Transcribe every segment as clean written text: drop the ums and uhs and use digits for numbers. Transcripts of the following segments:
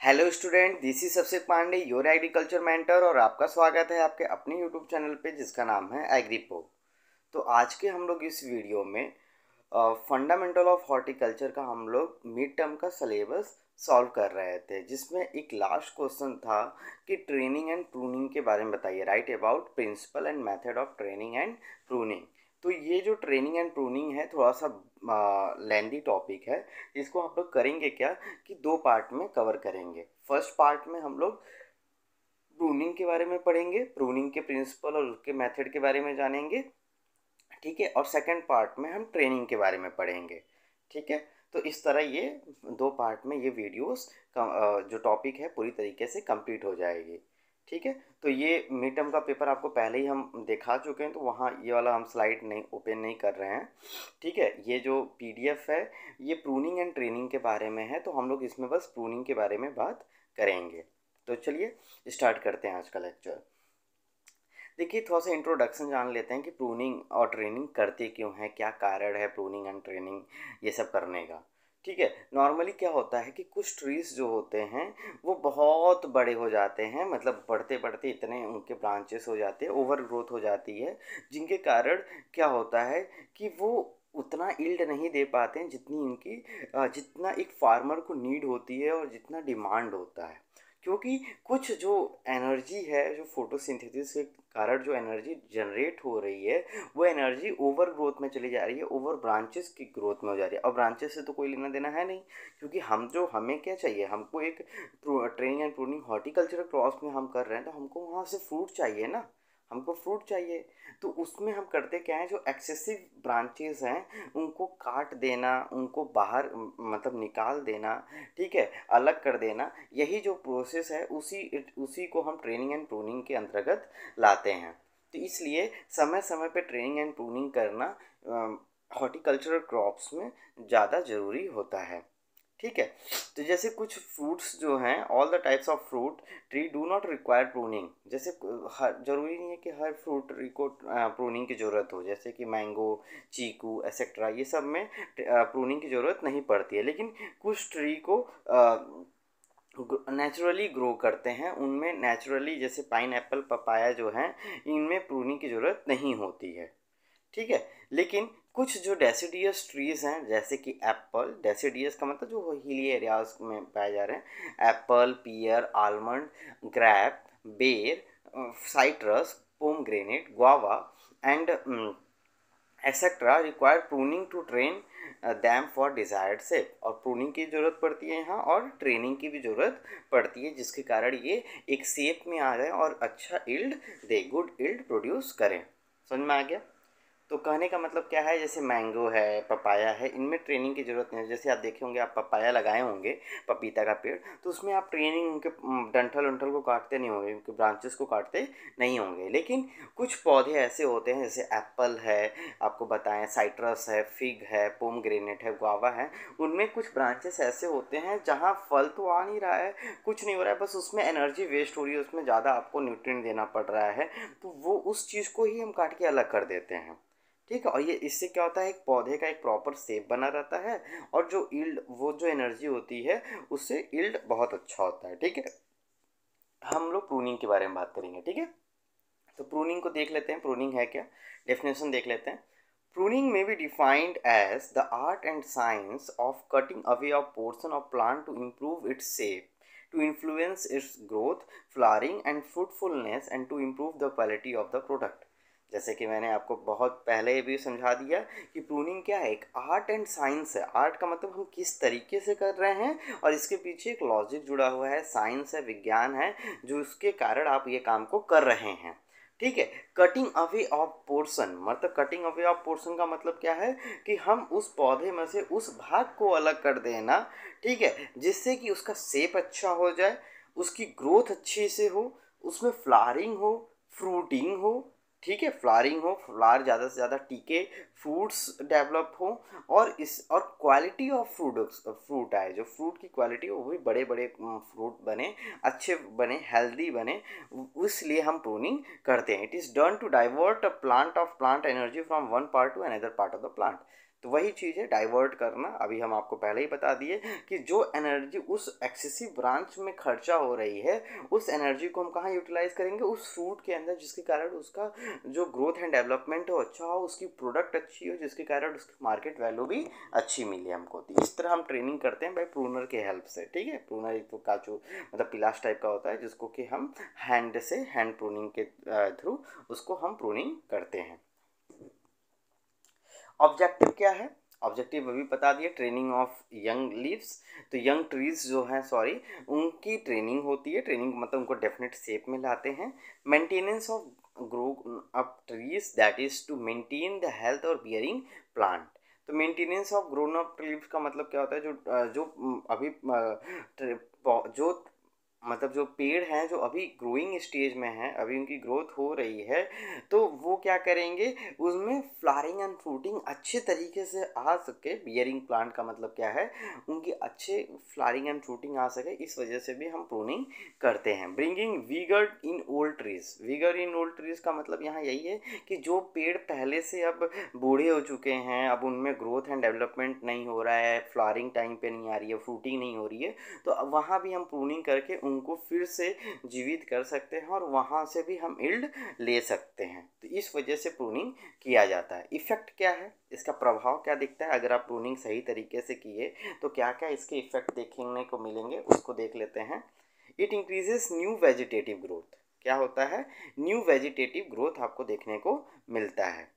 Hello student, this is Abhishek Pandey, your agriculture mentor. और आपका स्वागत है आपके अपने यूट्यूब चैनल पे जिसका नाम है एग्रीपो। तो आज के हम लोग इस वीडियो में फंडामेंटल ऑफ हॉर्टिकल्चर का हम लोग मिड टर्म का सिलेबस सॉल्व कर रहे थे, जिसमें एक लास्ट क्वेश्चन था कि ट्रेनिंग एंड प्रूनिंग के बारे में बताइए। Right about principle and method of training and pruning. तो ये जो ट्रेनिंग एंड प्रूनिंग है थोड़ा सा लेंदी टॉपिक है। इसको हम लोग करेंगे क्या कि दो पार्ट में कवर करेंगे। फर्स्ट पार्ट में हम लोग प्रूनिंग के बारे में पढ़ेंगे, प्रूनिंग के प्रिंसिपल और उसके मेथड के बारे में जानेंगे, ठीक है। और सेकंड पार्ट में हम ट्रेनिंग के बारे में पढ़ेंगे, ठीक है। तो इस तरह ये दो पार्ट में ये वीडियोस जो टॉपिक है पूरी तरीके से कंप्लीट हो जाएगी, ठीक है। तो ये मिड टर्म का पेपर आपको पहले ही हम दिखा चुके हैं, तो वहाँ ये वाला हम स्लाइड नहीं ओपन नहीं कर रहे हैं, ठीक है। ये जो पीडीएफ है ये प्रूनिंग एंड ट्रेनिंग के बारे में है, तो हम लोग इसमें बस प्रूनिंग के बारे में बात करेंगे। तो चलिए स्टार्ट करते हैं आज का लेक्चर। देखिए, थोड़ा सा इंट्रोडक्शन जान लेते हैं कि प्रूनिंग और ट्रेनिंग करते क्यों हैं, क्या कारण है प्रूनिंग एंड ट्रेनिंग ये सब करने का, ठीक है। नॉर्मली क्या होता है कि कुछ ट्रीज जो होते हैं वो बहुत बड़े हो जाते हैं, मतलब बढ़ते बढ़ते इतने उनके ब्रांचेस हो जाते हैं, ओवर ग्रोथ हो जाती है, जिनके कारण क्या होता है कि वो उतना ईल्ड नहीं दे पाते हैं जितनी उनकी जितना एक फार्मर को नीड होती है और जितना डिमांड होता है। क्योंकि कुछ जो एनर्जी है, जो फोटोसिंथेसिस के कारण जो एनर्जी जनरेट हो रही है, वो एनर्जी ओवर ग्रोथ में चली जा रही है, ओवर ब्रांचेस की ग्रोथ में हो जा रही है। और ब्रांचेस से तो कोई लेना देना है नहीं, क्योंकि हमें क्या चाहिए, हमको एक training and pruning horticultural cross में हम कर रहे हैं, तो हमको वहाँ से फ्रूट चाहिए ना, हमको फ्रूट चाहिए। तो उसमें हम करते क्या है, जो एक्सेसिव ब्रांचेस हैं उनको काट देना, उनको बाहर मतलब निकाल देना, ठीक है, अलग कर देना। यही जो प्रोसेस है उसी को हम ट्रेनिंग एंड प्रूनिंग के अंतर्गत लाते हैं। तो इसलिए समय समय पे ट्रेनिंग एंड प्रूनिंग करना हॉर्टिकल्चरल क्रॉप्स में ज़्यादा ज़रूरी होता है, ठीक है। तो जैसे कुछ फ्रूट्स जो हैं, all the types of fruit tree do not require pruning. जैसे हर ज़रूरी नहीं है कि हर फ्रूट ट्री को प्रूनिंग की ज़रूरत हो, जैसे कि मैंगो, चीकू एक्सेट्रा, ये सब में प्रूनिंग की ज़रूरत नहीं पड़ती है। लेकिन कुछ ट्री को नेचुरली ग्रो करते हैं, उनमें नेचुरली, जैसे पाइन एप्पल, पपाया जो हैं, इनमें प्रूनिंग की ज़रूरत नहीं होती है, ठीक है। लेकिन कुछ जो डेसिडियस ट्रीज़ हैं, जैसे कि एप्पल, डेसिडियस का मतलब जो हिली एरियाज में पाए जा रहे हैं, apple, pear, almond, grape, ber, citrus, pomegranate, guava and etcetera require pruning to train them for desired shape. और प्रूनिंग की ज़रूरत पड़ती है यहाँ, और ट्रेनिंग की भी ज़रूरत पड़ती है, जिसके कारण ये एक शेप में आ जाए और अच्छा ईल्ड दे, गुड ईल्ड प्रोड्यूस करें। समझ में आ गया? तो कहने का मतलब क्या है, जैसे मैंगो है, पपाया है, इनमें ट्रेनिंग की ज़रूरत नहीं है। जैसे आप देखे होंगे, आप पपाया लगाए होंगे, पपीता का पेड़, तो उसमें आप ट्रेनिंग उनके डंठल उंठल को काटते नहीं होंगे, उनके ब्रांचेस को काटते नहीं होंगे। लेकिन कुछ पौधे ऐसे होते हैं, जैसे एप्पल है, आपको बताएं, साइट्रस है, फिग है, पोमग्रेनेट है, गुआवा है, उनमें कुछ ब्रांचेस ऐसे होते हैं जहाँ फल तो आ नहीं रहा है, कुछ नहीं हो रहा है, बस उसमें एनर्जी वेस्ट हो रही है, उसमें ज़्यादा आपको न्यूट्रिएंट देना पड़ रहा है, तो वो उस चीज़ को ही हम काट के अलग कर देते हैं, ठीक है। और ये इससे क्या होता है, एक पौधे का एक प्रॉपर शेप बना रहता है, और जो ईल्ड, वो जो एनर्जी होती है, उससे ईल्ड बहुत अच्छा होता है, ठीक है। हम लोग प्रूनिंग के बारे में बात करेंगे, ठीक है। तो प्रूनिंग को देख लेते हैं, प्रूनिंग है क्या, डेफिनेशन देख लेते हैं। Pruning may be defined as the art and science of cutting away a portion of plant to improve its shape, to influence its growth, flowering and fruitfulness, and to improve the quality of the product। जैसे कि मैंने आपको बहुत पहले भी समझा दिया कि प्रूनिंग क्या है, एक आर्ट एंड साइंस है। आर्ट का मतलब हम किस तरीके से कर रहे हैं, और इसके पीछे एक लॉजिक जुड़ा हुआ है, साइंस है, विज्ञान है, जो उसके कारण आप ये काम को कर रहे हैं, ठीक है। कटिंग अवे ऑफ पोर्शन, मतलब कटिंग अवे ऑफ पोर्शन का मतलब क्या है कि हम उस पौधे में से उस भाग को अलग कर देना, ठीक है, जिससे कि उसका शेप अच्छा हो जाए, उसकी ग्रोथ अच्छे से हो, उसमें फ्लावरिंग हो, फ्रूटिंग हो, ठीक है, फ्लावरिंग हो, फ्लावर ज़्यादा से ज़्यादा टिके, फ्रूट्स डेवलप हो, और क्वालिटी ऑफ फ्रूट आए, जो फ्रूट की क्वालिटी हो वो भी बड़े बड़े फ्रूट बने, अच्छे बने, हेल्दी बने, इसलिए हम प्रूनिंग करते हैं। It is done to divert a plant of plant energy from one part to another part of the plant. तो वही चीज़ है डाइवर्ट करना। अभी हम आपको पहले ही बता दिए कि जो एनर्जी उस एक्सेसिव ब्रांच में खर्चा हो रही है, उस एनर्जी को हम कहाँ यूटिलाइज करेंगे, उस फ्रूट के अंदर, जिसके कारण उसका जो ग्रोथ एंड डेवलपमेंट हो अच्छा हो, उसकी प्रोडक्ट अच्छी हो, जिसके कारण उसकी मार्केट वैल्यू भी अच्छी मिले हमको। तो इस तरह हम ट्रेनिंग करते हैं भाई प्रूनर के हेल्प से। ठीक है, प्रूनर एक प्रकार जो मतलब पिलास टाइप का होता है, जिसको कि हम हैंड प्रूनिंग के थ्रू उसको हम प्रूनिंग करते हैं। ऑब्जेक्टिव क्या है? ऑब्जेक्टिव अभी बता दिए, ट्रेनिंग ऑफ यंग लीव्स। तो यंग ट्रीज जो हैं उनकी ट्रेनिंग होती है। ट्रेनिंग मतलब उनको डेफिनेट शेप में लाते हैं। Maintenance of grow up trees, that is to maintain the health और बियरिंग प्लांट। तो maintenance of grown up trees का मतलब क्या होता है? अभी जो मतलब जो पेड़ हैं जो अभी ग्रोइंग स्टेज में हैं, अभी उनकी ग्रोथ हो रही है, तो वो क्या करेंगे, उसमें फ्लावरिंग एंड फ्रूटिंग अच्छे तरीके से आ सके। बियरिंग प्लांट का मतलब क्या है, उनकी अच्छे फ्लावरिंग एंड फ्रूटिंग आ सके, इस वजह से भी हम प्रूनिंग करते हैं। ब्रिंगिंग विगर इन ओल्ड ट्रीज। विगर इन ओल्ड ट्रीज का मतलब यहाँ यही है कि जो पेड़ पहले से अब बूढ़े हो चुके हैं, अब उनमें ग्रोथ एंड डेवलपमेंट नहीं हो रहा है, फ्लावरिंग टाइम पे नहीं आ रही है, फ्रूटिंग नहीं हो रही है, तो अब वहाँ भी हम प्रूनिंग करके उनको फिर से जीवित कर सकते हैं और वहाँ से भी हम यील्ड ले सकते हैं। तो इस वजह से प्रूनिंग किया जाता है। इफ़ेक्ट क्या है, इसका प्रभाव क्या दिखता है अगर आप प्रूनिंग सही तरीके से किए तो क्या क्या इसके इफ़ेक्ट देखने को मिलेंगे, उसको देख लेते हैं। It increases new vegetative growth. क्या होता है? न्यू वेजिटेटिव ग्रोथ आपको देखने को मिलता है।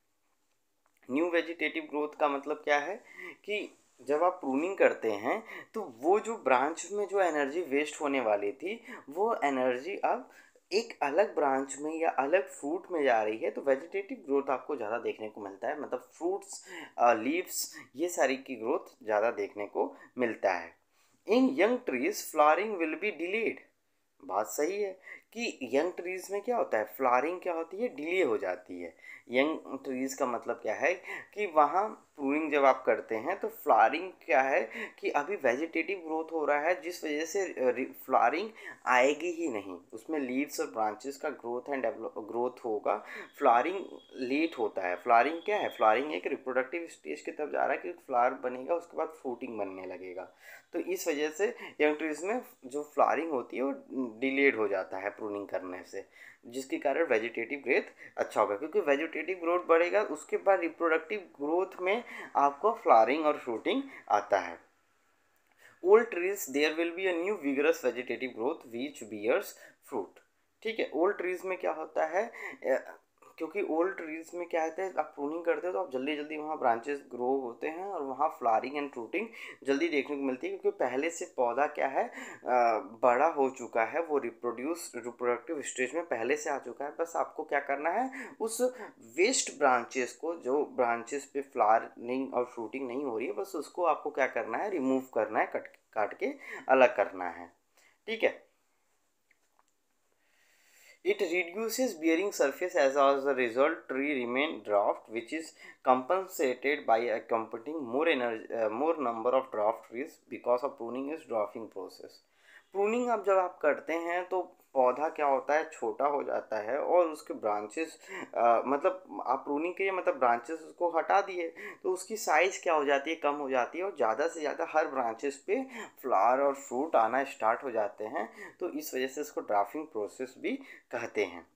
न्यू वेजिटेटिव ग्रोथ का मतलब क्या है कि जब आप प्रूनिंग करते हैं तो वो जो ब्रांच में जो एनर्जी वेस्ट होने वाली थी, वो एनर्जी अब एक अलग ब्रांच में या अलग फ्रूट में जा रही है, तो वेजिटेटिव ग्रोथ आपको ज़्यादा देखने को मिलता है। मतलब फ्रूट्स, लीव्स, ये सारी की ग्रोथ ज़्यादा देखने को मिलता है। In young trees flowering will be delayed. बात सही है कि यंग ट्रीज में क्या होता है, फ्लावरिंग क्या होती है, डिले हो जाती है। यंग ट्रीज का मतलब क्या है कि वहाँ प्रूनिंग जब आप करते हैं तो फ्लावरिंग क्या है कि अभी वेजिटेटिव ग्रोथ हो रहा है, जिस वजह से फ्लावरिंग आएगी ही नहीं, उसमें लीव्स और ब्रांचेस का ग्रोथ एंड ग्रोथ होगा। फ्लावरिंग लेट होता है। फ्लावरिंग क्या है? फ्लावरिंग एक रिप्रोडक्टिव स्टेज की तरफ जा रहा है कि फ्लावर बनेगा, उसके बाद फ्रूटिंग बनने लगेगा। तो इस वजह से यंग ट्रीज में जो फ्लावरिंग होती है वो डिलेड हो जाता है प्रूनिंग करने से, जिसके कारण वेजिटेटिव ग्रोथ अच्छा होगा, क्योंकि वेजिटेटिव ग्रोथ बढ़ेगा, उसके बाद रिप्रोडक्टिव ग्रोथ में आपको फ्लावरिंग और फ्रूटिंग आता है। Old trees there will be a new vigorous vegetative growth which bears fruit. ठीक है, ओल्ड ट्रीज में क्या होता है, क्योंकि ओल्ड ट्रीज में क्या होता है, आप प्रूनिंग करते हो तो आप जल्दी जल्दी वहाँ ब्रांचेस ग्रो होते हैं और वहाँ फ्लावरिंग एंड फ्रूटिंग जल्दी देखने को मिलती है, क्योंकि पहले से पौधा क्या है, बड़ा हो चुका है, वो रिप्रोडक्टिव स्टेज में पहले से आ चुका है। बस आपको क्या करना है, उस वेस्ट ब्रांचेस को, जो ब्रांचेस पे फ्लावरिंग और फ्रूटिंग नहीं हो रही है, बस उसको आपको क्या करना है, रिमूव करना है, काट के अलग करना है। ठीक है। It reduces bearing surface as a result tree remain dwarfed, which is compensated by accompanying more number of dwarf trees because of pruning is dwarfing process. Pruning अब जब आप करते हैं तो पौधा क्या होता है, छोटा हो जाता है और उसके ब्रांचेस मतलब आप प्रूनिंग के मतलब ब्रांचेस उसको हटा दिए तो उसकी साइज़ क्या हो जाती है, कम हो जाती है और ज़्यादा से ज़्यादा हर ब्रांचेस पे फ्लावर और फ्रूट आना स्टार्ट हो जाते हैं। तो इस वजह से इसको ड्राफ्टिंग प्रोसेस भी कहते हैं।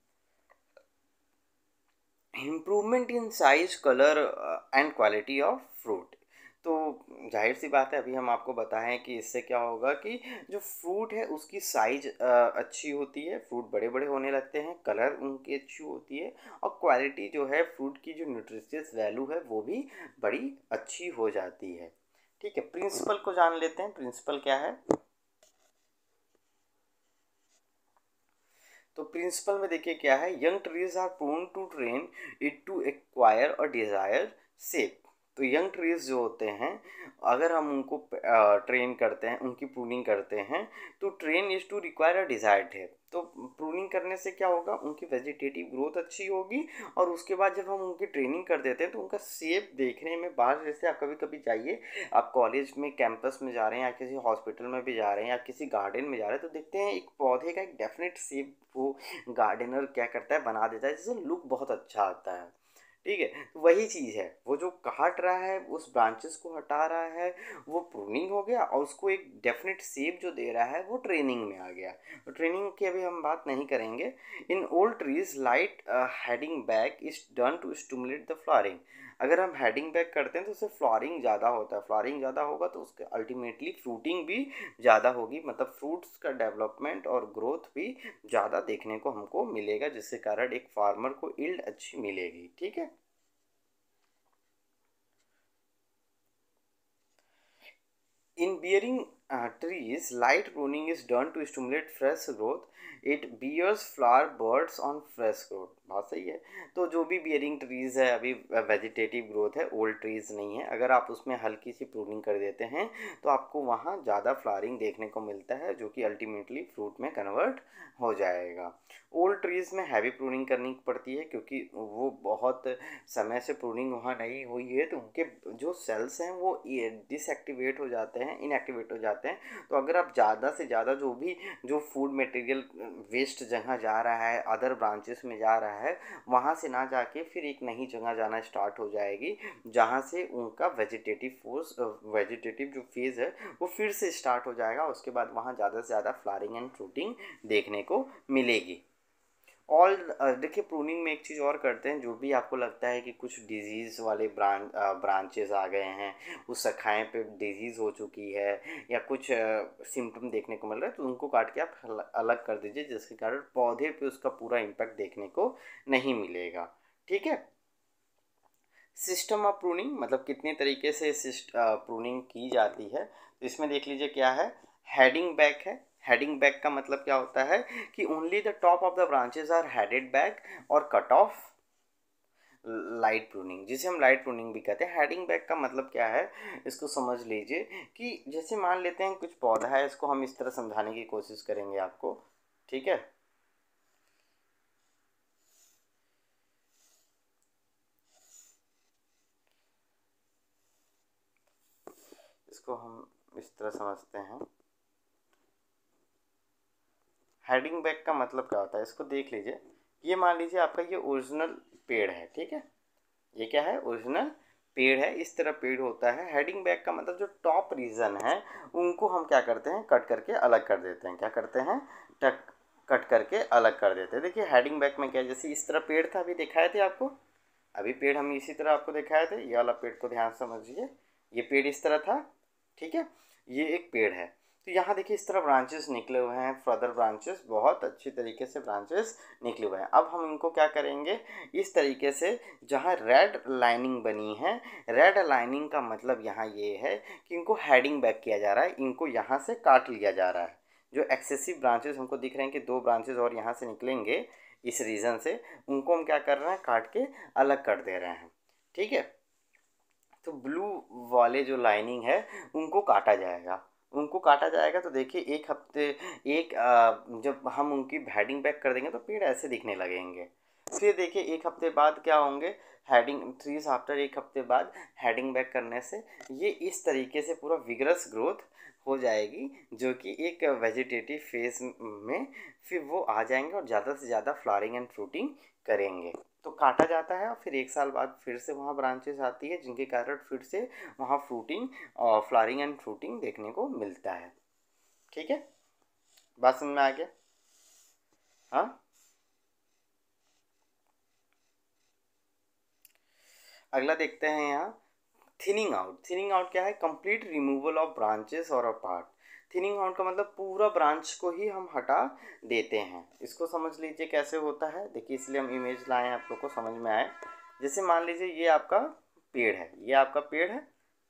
Improvement in size, colour and quality of fruit. तो जाहिर सी बात है, अभी हम आपको बताएं कि इससे क्या होगा कि जो फ्रूट है उसकी साइज अच्छी होती है, फ्रूट बड़े बड़े होने लगते हैं, कलर उनकी अच्छी होती है और क्वालिटी जो है फ्रूट की जो न्यूट्रिशियस वैल्यू है वो भी बड़ी अच्छी हो जाती है। ठीक है, प्रिंसिपल को जान लेते हैं। प्रिंसिपल क्या है? तो प्रिंसिपल में देखिए क्या है, young trees are prone to train it to acquire और डिजायर शेप। तो यंग ट्रीज जो होते हैं, अगर हम उनको ट्रेन करते हैं, उनकी प्रूनिंग करते हैं, तो train is to require a desired है। तो प्रूनिंग करने से क्या होगा, उनकी वेजिटेटिव ग्रोथ अच्छी होगी और उसके बाद जब हम उनकी ट्रेनिंग कर देते हैं तो उनका शेप देखने में, बाहर जैसे आप कभी कभी जाइए, आप कॉलेज में कैंपस में जा रहे हैं या किसी हॉस्पिटल में भी जा रहे हैं या किसी गार्डन में जा रहे हैं, तो देखते हैं एक पौधे का एक डेफिनेट शेप वो गार्डनर क्या करता है, बना देता है, जिससे लुक बहुत अच्छा आता है। ठीक है। तो वही चीज़ है, वो जो काट रहा है उस ब्रांचेस को हटा रहा है, वो प्रूनिंग हो गया, और उसको एक डेफिनेट शेप जो दे रहा है वो ट्रेनिंग में आ गया। तो ट्रेनिंग की अभी हम बात नहीं करेंगे। In old trees light heading back is done to stimulate the flowering. अगर हम हेडिंग बैक करते हैं तो उससे फ्लावरिंग ज़्यादा होता है, फ्लावरिंग ज़्यादा होगा तो उसके अल्टीमेटली फ्रूटिंग भी ज़्यादा होगी, मतलब फ्रूट्स का डेवलपमेंट और ग्रोथ भी ज़्यादा देखने को हमको मिलेगा, जिसके कारण एक फार्मर को यील्ड अच्छी मिलेगी। ठीक है। In bearing trees, light pruning is done to stimulate fresh growth. It bears flower buds on fresh growth. बात सही है। तो जो भी बियरिंग ट्रीज है, अभी वेजिटेटिव ग्रोथ है, ओल्ड ट्रीज नहीं है, अगर आप उसमें हल्की सी प्रूनिंग कर देते हैं तो आपको वहाँ ज़्यादा फ्लावरिंग देखने को मिलता है, जो कि अल्टीमेटली फ्रूट में कन्वर्ट हो जाएगा। ओल्ड ट्रीज में हैवी प्रूनिंग करनी पड़ती है, क्योंकि वो बहुत समय से प्रूनिंग वहाँ नहीं हुई है, तो उनके जो सेल्स हैं वो डिसएक्टिवेट हो जाते हैं, इनएक्टिवेट हो जाते हैं। तो अगर आप ज़्यादा से ज़्यादा जो फूड मटेरियल वेस्ट जगह जा रहा है, अदर ब्रांचेस में जा रहा है, वहाँ से ना जाके फिर एक नई जगह जाना स्टार्ट हो जाएगी, जहाँ से उनका वेजिटेटिव जो फेज़ है वो फिर से स्टार्ट हो जाएगा। उसके बाद वहाँ ज़्यादा से ज़्यादा फ्लावरिंग एंड फ्रूटिंग देखने को मिलेगी। ऑल देखिए, प्रूनिंग में एक चीज़ और करते हैं, जो भी आपको लगता है कि कुछ डिजीज़ वाले ब्रांचेस आ गए हैं, उस शाखाएं पे डिजीज़ हो चुकी है, या कुछ सिम्टम देखने को मिल रहा है, तो उनको काट के आप अलग कर दीजिए, जिसके कारण पौधे पे उसका पूरा इम्पैक्ट देखने को नहीं मिलेगा। ठीक है। सिस्टम ऑफ प्रूनिंग मतलब कितने तरीके से प्रूनिंग की जाती है, तो इसमें देख लीजिए क्या है। हेडिंग बैक है। हेडिंग बैक का मतलब क्या होता है कि only the top of the branches are headed back और कट ऑफ। लाइट प्रूनिंग, जिसे हम लाइट प्रूनिंग भी कहते हैं। हेडिंग बैक का मतलब क्या है, इसको समझ लीजिए कि जैसे मान लेते हैं कुछ पौधा है, इसको हम इस तरह समझाने की कोशिश करेंगे आपको। ठीक है। इसको हम इस तरह समझते हैं। हेडिंग बैक का मतलब क्या होता है, इसको देख लीजिए। ये मान लीजिए आपका ये ओरिजिनल पेड़ है। ठीक है। ये क्या है, ओरिजिनल पेड़ है, इस तरह पेड़ होता है। हेडिंग बैक का मतलब जो टॉप रीजन है उनको हम क्या करते हैं, कट करके अलग कर देते हैं। क्या करते हैं, टक कट करके अलग कर देते हैं। देखिए हेडिंग बैक में क्या, जैसे इस तरह पेड़ था, अभी दिखाए थे आपको, अभी पेड़ हम इसी तरह आपको दिखाए थे। ये वाला पेड़ को ध्यान से समझिए, ये पेड़ इस तरह था। ठीक है। ये एक पेड़ है, तो यहाँ देखिए इस तरह ब्रांचेस निकले हुए हैं, फर्दर ब्रांचेस, बहुत अच्छी तरीके से ब्रांचेस निकले हुए हैं। अब हम इनको क्या करेंगे, इस तरीके से जहाँ रेड लाइनिंग बनी है, रेड लाइनिंग का मतलब यहाँ ये है कि इनको हेडिंग बैक किया जा रहा है, इनको यहाँ से काट लिया जा रहा है। जो एक्सेसिव ब्रांचेस हमको दिख रहे हैं कि दो ब्रांचेस और यहाँ से निकलेंगे इस रीज़न से, उनको हम क्या कर रहे हैं, काट के अलग कर दे रहे हैं। ठीक है। तो ब्लू वाले जो लाइनिंग है उनको काटा जाएगा, उनको काटा जाएगा। तो देखिए एक हफ्ते एक जब हम उनकी हेडिंग बैक कर देंगे तो पेड़ ऐसे दिखने लगेंगे। फिर देखिए एक हफ्ते बाद क्या होंगे, हेडिंग ट्रीज आफ्टर, एक हफ्ते बाद हेडिंग बैक करने से ये इस तरीके से पूरा विगरस ग्रोथ हो जाएगी, जो कि एक वेजिटेटिव फेज में फिर वो आ जाएंगे और ज़्यादा से ज़्यादा फ्लावरिंग एंड फ्रूटिंग करेंगे। तो काटा जाता है और फिर एक साल बाद फिर से वहाँ ब्रांचेस आती है, जिनके कारण फिर से वहाँ फ्रूटिंग और फ्लावरिंग एंड फ्रूटिंग देखने को मिलता है। ठीक है। बात समझ में आ गया। हाँ। अगला देखते हैं यहाँ, थिनिंग आउट। थिनिंग आउट क्या है, कंप्लीट रिमूवल ऑफ ब्रांचेस और अ पार्ट। थिनिंग आउट का मतलब पूरा ब्रांच को ही हम हटा देते हैं। इसको समझ लीजिए कैसे होता है, देखिए इसलिए हम इमेज लाए हैं आप लोग को समझ में आए। जैसे मान लीजिए ये आपका पेड़ है, ये आपका पेड़ है,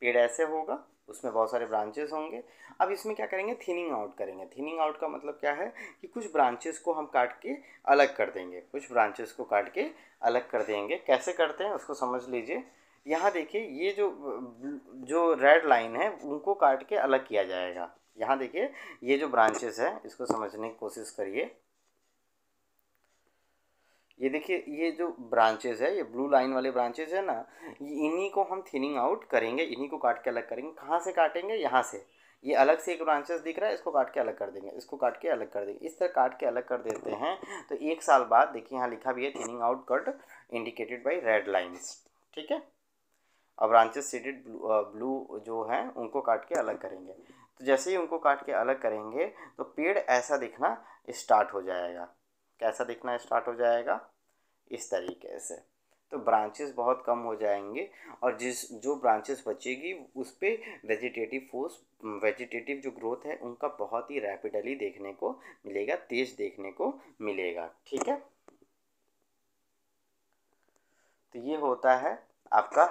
पेड़ ऐसे होगा, उसमें बहुत सारे ब्रांचेस होंगे। अब इसमें क्या करेंगे, थिनिंग आउट करेंगे। थिनिंग आउट का मतलब क्या है कि कुछ ब्रांचेस को हम काट के अलग कर देंगे, कुछ ब्रांचेस को काट के अलग कर देंगे। कैसे करते हैं उसको समझ लीजिए। यहाँ देखिए ये जो जो रेड लाइन है उनको काट के अलग किया जाएगा। यहाँ देखिए ये जो ब्रांचेस है इसको समझने की कोशिश करिए। ये देखिए ये जो ब्रांचेस है, ये ब्लू लाइन वाले ब्रांचेस है ना, इन्हीं को हम थिनिंग आउट करेंगे, इन्हीं को काट के अलग करेंगे। कहाँ से काटेंगे, यहाँ से। ये अलग से एक ब्रांचेस दिख रहा है, इसको काट के अलग कर देंगे, इसको काट के अलग कर देंगे। इस तरह काट के अलग कर देते हैं। तो एक साल बाद देखिए यहाँ लिखा भी है thinning out cut indicated by red lines, ठीक है। अब ब्रांचेस शेडेड ब्लू जो हैं उनको काट के अलग करेंगे। तो जैसे ही उनको काट के अलग करेंगे तो पेड़ ऐसा दिखना स्टार्ट हो जाएगा। कैसा दिखना स्टार्ट हो जाएगा? इस तरीके से। तो ब्रांचेस बहुत कम हो जाएंगे और जो ब्रांचेस बचेगी उस पे वेजिटेटिव जो ग्रोथ है उनका बहुत ही रैपिडली देखने को मिलेगा, तेज देखने को मिलेगा, ठीक है। तो ये होता है आपका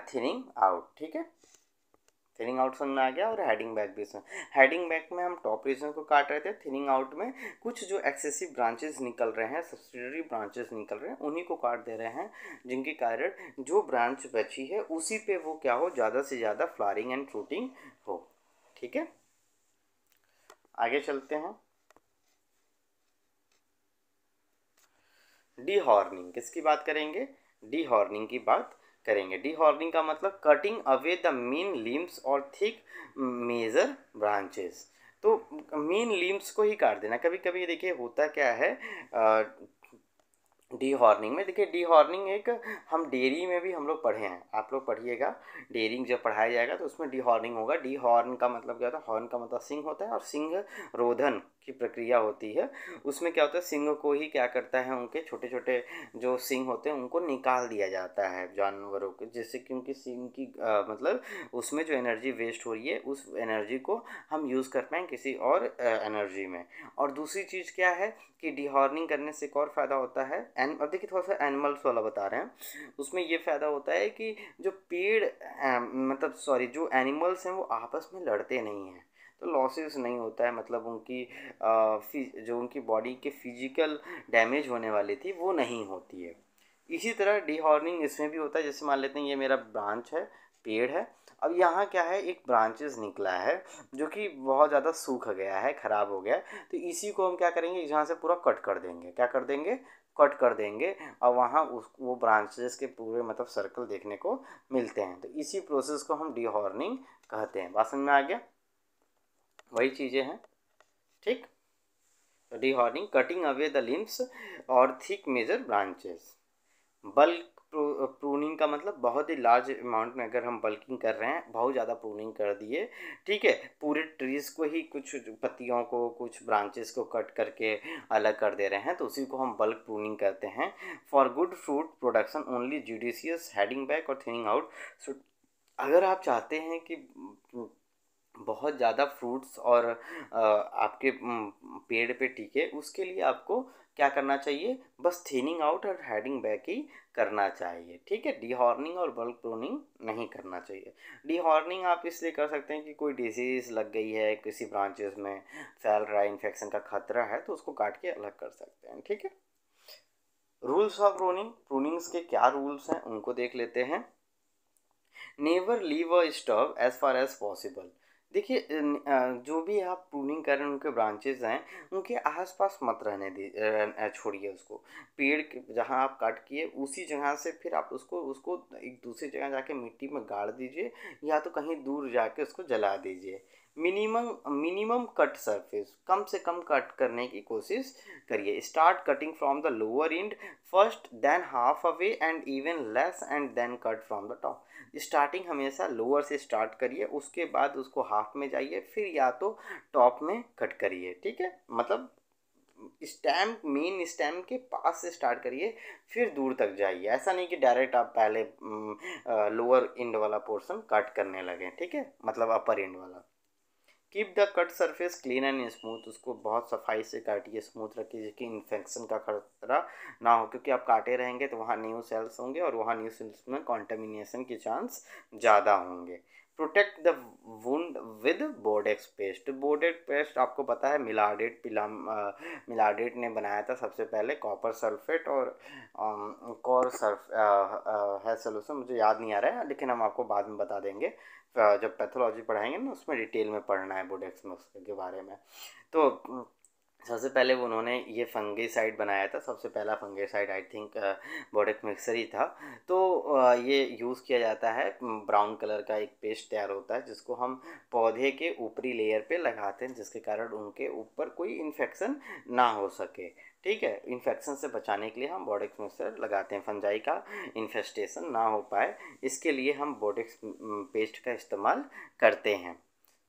थिनिंग आउट, ठीक है। थिनिंग आउट समझ में आ गया। और हेडिंग बैक भी समझ। हेडिंग बैक में हम टॉप रीजन को काट रहे थे, थिनिंग आउट में कुछ जो एक्सेसिव ब्रांचेस निकल रहे हैं, सब्सिडियरी ब्रांचेस निकल रहे हैं, उन्हीं को काट दे रहे हैं, जिनके कारण जो ब्रांच बची है उसी पे वो क्या हो, ज़्यादा से ज़्यादा फ्लावरिंग एंड फ्रूटिंग हो, ठीक है। आगे चलते हैं। डीहॉर्निंग किसकी बात करेंगे? डीहॉर्निंग की बात करेंगे। डीहॉर्निंग का मतलब cutting away the main limbs और थिक मेजर ब्रांचेस। तो मेन लिम्स को ही काट देना। कभी कभी देखिए होता क्या है, डीहॉर्निंग में देखिए, डीहॉर्निंग एक हम डेयरी में भी हम लोग पढ़े हैं, आप लोग पढ़िएगा। डेयरिंग जब पढ़ाया जाएगा तो उसमें डीहॉर्निंग होगा। डीहॉर्न का मतलब क्या होता है? हॉर्न का मतलब सिंग होता है और सिंग रोधन की प्रक्रिया होती है। उसमें क्या होता है, सिंग को ही क्या करता है, उनके छोटे छोटे जो सिंग होते हैं उनको निकाल दिया जाता है जानवरों के, जिससे कि उनकी सिंग की मतलब उसमें जो एनर्जी वेस्ट हो रही है उस एनर्जी को हम यूज़ कर पाएँ किसी और एनर्जी में। और दूसरी चीज़ क्या है कि डीहॉर्निंग करने से एक और फ़ायदा होता है। अब देखिए थोड़ा सा एनिमल्स वाला बता रहे हैं। उसमें ये फ़ायदा होता है कि जो पेड़ मतलब सॉरी जो एनिमल्स हैं वो आपस में लड़ते नहीं हैं, तो लॉसेस नहीं होता है। मतलब उनकी जो उनकी बॉडी के फिजिकल डैमेज होने वाली थी वो नहीं होती है। इसी तरह डीहॉर्निंग इसमें भी होता है। जैसे मान लेते हैं ये मेरा ब्रांच है, पेड़ है। अब यहाँ क्या है, एक ब्रांचेस निकला है जो कि बहुत ज़्यादा सूख गया है, ख़राब हो गया है। तो इसी को हम क्या करेंगे, यहाँ से पूरा कट कर देंगे। क्या कर देंगे? कट कर देंगे। और वहाँ उस वो ब्रांचेस के पूरे मतलब सर्कल देखने को मिलते हैं। तो इसी प्रोसेस को हम डीहॉर्निंग कहते हैं। बात समझ में आ गया? वही चीज़ें हैं, ठीक। तो dehorning cutting away the limbs और thick major branches. Bulk pruning का मतलब बहुत ही लार्ज अमाउंट में अगर हम बल्किंग कर रहे हैं, बहुत ज़्यादा प्रूनिंग कर दिए, ठीक है, पूरे ट्रीज़ को ही कुछ पत्तियों को कुछ ब्रांचेस को कट करके अलग कर दे रहे हैं, तो उसी को हम बल्क प्रूनिंग कहते हैं। For good fruit production only judicious heading back और थिनिंग आउट। अगर आप चाहते हैं कि बहुत ज़्यादा फ्रूट्स और आपके पेड़ पे टिके, उसके लिए आपको क्या करना चाहिए? बस थिनिंग आउट और हेडिंग बैक ही करना चाहिए, ठीक है। डीहॉर्निंग और बल्क प्रूनिंग नहीं करना चाहिए। डीहॉर्निंग आप इसलिए कर सकते हैं कि कोई डिजीज़ लग गई है किसी ब्रांचेस में, फैल रहा है, इन्फेक्शन का खतरा है, तो उसको काट के अलग कर सकते हैं, ठीक है। रूल्स ऑफ प्रूनिंग, प्रूनिंग्स के क्या रूल्स हैं उनको देख लेते हैं। Never leave a stub as far as possible. देखिए जो भी आप प्रूनिंग कर रहे हैं उनके ब्रांचेज हैं, उनके आसपास मत रहने छोड़िए उसको। पेड़ जहाँ आप काट किए उसी जगह से फिर आप उसको उसको एक दूसरी जगह जाके मिट्टी में गाड़ दीजिए, या तो कहीं दूर जाके उसको जला दीजिए। मिनिमम कट सरफेस, कम से कम कट करने की कोशिश करिए। Start cutting from the lower end first, then half away and even less, and then cut from the top. Starting हमेशा लोअर से स्टार्ट करिए, उसके बाद उसको हाफ में जाइए, फिर या तो टॉप में कट करिए, ठीक है। मतलब स्टैम्प, मेन स्टैम्प के पास से स्टार्ट करिए, फिर दूर तक जाइए। ऐसा नहीं कि डायरेक्ट आप पहले लोअर एंड वाला पोर्शन कट करने लगे, ठीक है, मतलब अपर एंड वाला। Keep the cut surface clean and smooth. उसको बहुत सफाई से काटिए, स्मूथ रखिए, जिसकी इन्फेक्शन का खतरा ना हो, क्योंकि आप काटे रहेंगे तो वहाँ न्यू सेल्स होंगे और वहाँ न्यू सेल्स में कॉन्टेमिनेशन के चांस ज़्यादा होंगे। Protect the wound with Bordeaux paste. Bordeaux paste आपको पता है मिलाडेट ने बनाया था सबसे पहले। कॉपर सल्फेट और कॉर सल्फ है सॉल्यूशन, मुझे याद नहीं आ रहा है, लेकिन हम आपको बाद में बता देंगे। जब पैथोलॉजी पढ़ाएंगे ना उसमें डिटेल में पढ़ना है बोर्डेक्स नुस्खे के बारे में। तो सबसे पहले वो उन्होंने ये फंगिसाइड बनाया था, सबसे पहला फंगिसाइड आई थिंक बोडेक्स मिक्सर ही था। तो ये यूज़ किया जाता है, ब्राउन कलर का एक पेस्ट तैयार होता है जिसको हम पौधे के ऊपरी लेयर पे लगाते हैं, जिसके कारण उनके ऊपर कोई इन्फेक्शन ना हो सके। ठीक है, इन्फेक्शन से बचाने के लिए हम बोडेक्स मिक्सर लगाते हैं, फंजाई का इन्फेस्टेशन ना हो पाए इसके लिए हम बोडेक्स पेस्ट का इस्तेमाल करते हैं।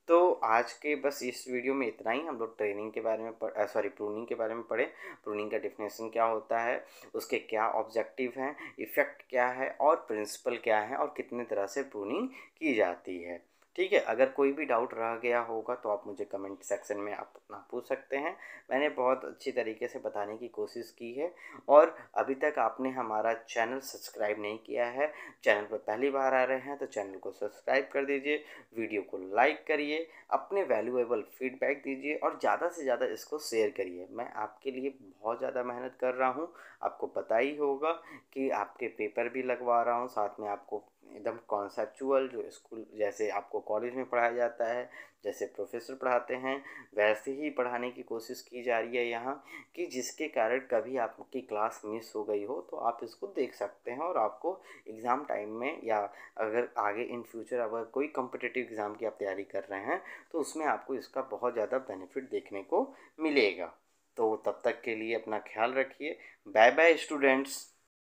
तो आज के बस इस वीडियो में इतना ही। हम लोग ट्रेनिंग के बारे में प्रूनिंग के बारे में पढ़े, प्रूनिंग का डिफिनेशन क्या होता है, उसके क्या ऑब्जेक्टिव हैं, इफ़ेक्ट क्या है और प्रिंसिपल क्या है और कितने तरह से प्रूनिंग की जाती है। ठीक है, अगर कोई भी डाउट रह गया होगा तो आप मुझे कमेंट सेक्शन में आप अपना पूछ सकते हैं। मैंने बहुत अच्छी तरीके से बताने की कोशिश की है। और अभी तक आपने हमारा चैनल सब्सक्राइब नहीं किया है, चैनल पर पहली बार आ रहे हैं तो चैनल को सब्सक्राइब कर दीजिए, वीडियो को लाइक करिए, अपने वैल्यूएबल फीडबैक दीजिए और ज़्यादा से ज़्यादा इसको शेयर करिए। मैं आपके लिए बहुत ज़्यादा मेहनत कर रहा हूँ, आपको पता ही होगा कि आपके पेपर भी लगवा रहा हूँ, साथ में आपको एकदम कॉन्सेप्चुअल जो स्कूल जैसे आपको कॉलेज में पढ़ाया जाता है, जैसे प्रोफेसर पढ़ाते हैं वैसे ही पढ़ाने की कोशिश की जा रही है यहाँ, कि जिसके कारण कभी आपकी क्लास मिस हो गई हो तो आप इसको देख सकते हैं और आपको एग्ज़ाम टाइम में या अगर आगे इन फ्यूचर अगर कोई कॉम्पिटिटिव एग्ज़ाम की आप तैयारी कर रहे हैं तो उसमें आपको इसका बहुत ज़्यादा बेनिफिट देखने को मिलेगा। तो तब तक के लिए अपना ख्याल रखिए। Bye bye students.